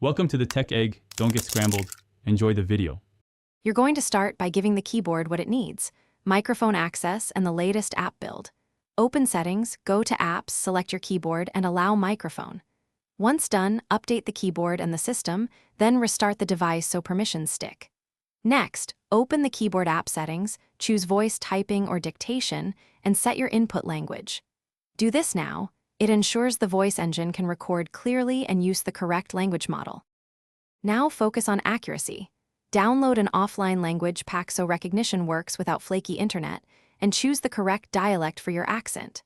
Welcome to the Tech Egg. Don't get scrambled. Enjoy the video. You're going to start by giving the keyboard what it needs: microphone access and the latest app build. Open Settings, go to Apps, select your keyboard, and allow microphone. Once done, update the keyboard and the system, then restart the device so permissions stick. Next, open the keyboard app settings, choose voice typing or dictation, and set your input language. Do this now. It ensures the voice engine can record clearly and use the correct language model. Now focus on accuracy. Download an offline language pack so recognition works without flaky internet, and choose the correct dialect for your accent.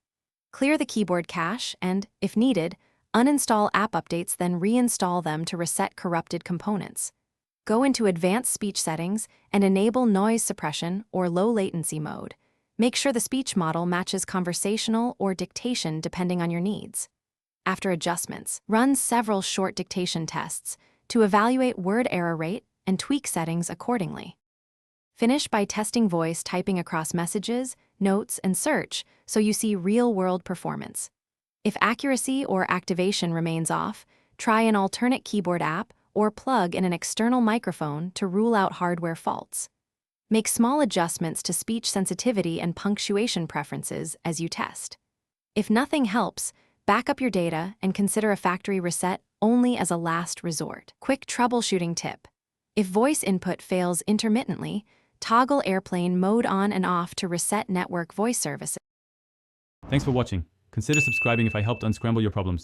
Clear the keyboard cache and, if needed, uninstall app updates, then reinstall them to reset corrupted components. Go into Advanced Speech Settings and enable noise suppression or low latency mode. Make sure the speech model matches conversational or dictation depending on your needs. After adjustments, run several short dictation tests to evaluate word error rate and tweak settings accordingly. Finish by testing voice typing across messages, notes, and search so you see real-world performance. If accuracy or activation remains off, try an alternate keyboard app or plug in an external microphone to rule out hardware faults. Make small adjustments to speech sensitivity and punctuation preferences as you test. If nothing helps, back up your data and consider a factory reset only as a last resort. Quick troubleshooting tip: if voice input fails intermittently, toggle airplane mode on and off to reset network voice services. Thanks for watching. Consider subscribing if I helped unscramble your problems.